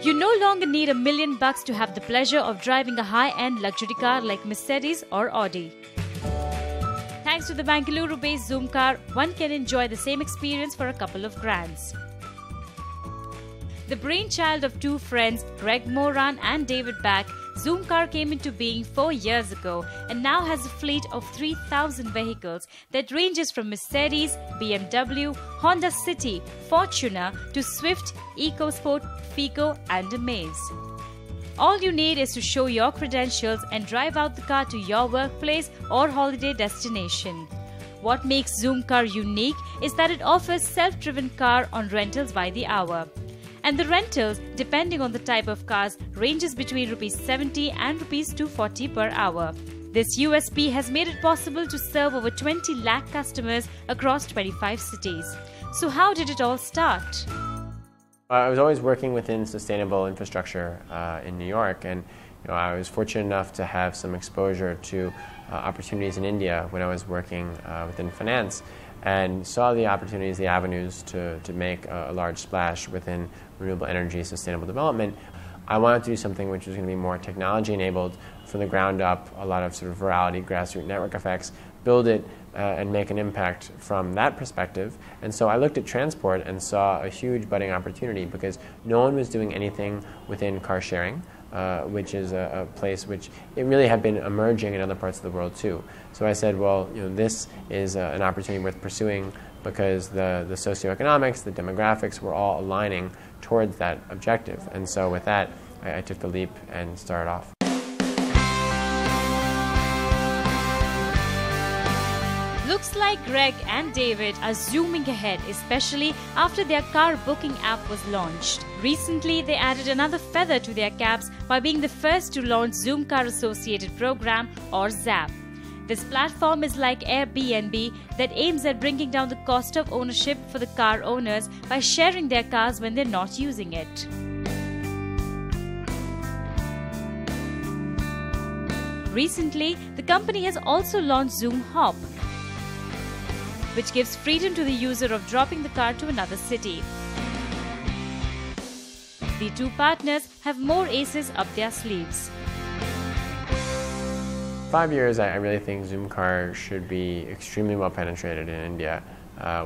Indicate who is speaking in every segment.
Speaker 1: You no longer need $1 million to have the pleasure of driving a high-end luxury car like Mercedes or Audi. Thanks to the Bengaluru-based Zoomcar, one can enjoy the same experience for a couple of grands. The brainchild of two friends, Greg Moran and David Back, Zoomcar came into being 4 years ago and now has a fleet of 3,000 vehicles that ranges from Mercedes, BMW, Honda City, Fortuner to Swift, EcoSport, Fico and Amaze. All you need is to show your credentials and drive out the car to your workplace or holiday destination. What makes Zoomcar unique is that it offers self-driven car on rentals by the hour. And the rentals, depending on the type of cars, ranges between ₹70 and ₹240 per hour. This USP has made it possible to serve over 20 lakh customers across 25 cities. So how did it all start?
Speaker 2: I was always working within sustainable infrastructure in New York, and I was fortunate enough to have some exposure to opportunities in India when I was working within finance, and saw the opportunities, the avenues to make a large splash within renewable energy, sustainable development. I wanted to do something which was going to be more technology enabled from the ground up, a lot of sort of virality, grassroots network effects, build it and make an impact from that perspective. And so I looked at transport and saw a huge budding opportunity because no one was doing anything within car sharing, which is a place which it really had been emerging in other parts of the world too. So I said, well, this is an opportunity worth pursuing because the socioeconomics, the demographics were all aligning towards that objective. And so with that, I took the leap and started off.
Speaker 1: Looks like Greg and David are zooming ahead, especially after their car booking app was launched. Recently, they added another feather to their caps by being the first to launch Zoomcar Associated Program or ZAP. This platform is like Airbnb that aims at bringing down the cost of ownership for the car owners by sharing their cars when they're not using it. Recently, the company has also launched Zoom Hop, which gives freedom to the user of dropping the car to another city. The two partners have more aces up their sleeves.
Speaker 2: 5 years, I really think Zoomcar should be extremely well penetrated in India,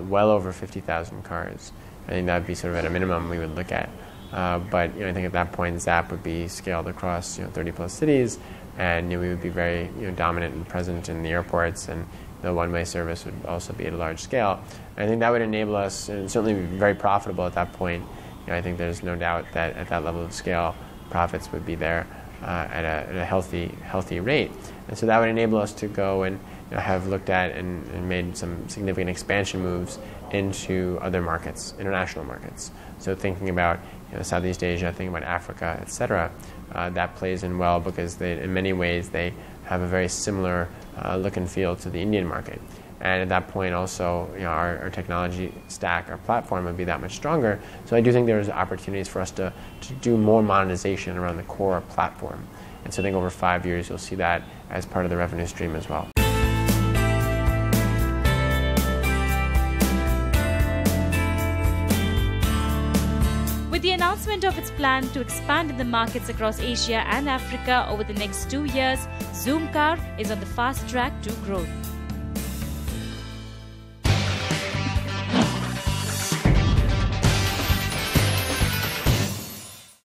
Speaker 2: well over 50,000 cars. I think that would be sort of at a minimum we would look at. But I think at that point ZAP would be scaled across 30 plus cities, and we would be very dominant and present in the airports, and the one-way service would also be at a large scale. And I think that would enable us, and certainly be very profitable at that point. I think there's no doubt that at that level of scale, profits would be there at a healthy rate. And so that would enable us to go and have looked at and made some significant expansion moves into other markets, international markets. So thinking about Southeast Asia, thinking about Africa, etc. That plays in well because in many ways they have a very similar look and feel to the Indian market. And at that point also, our technology stack, our platform would be that much stronger. So I do think there's opportunities for us to do more monetization around the core platform. And so I think over 5 years you'll see that as part of the revenue stream as well.
Speaker 1: With the announcement of its plan to expand in the markets across Asia and Africa over the next 2 years, Zoomcar is on the fast track to growth.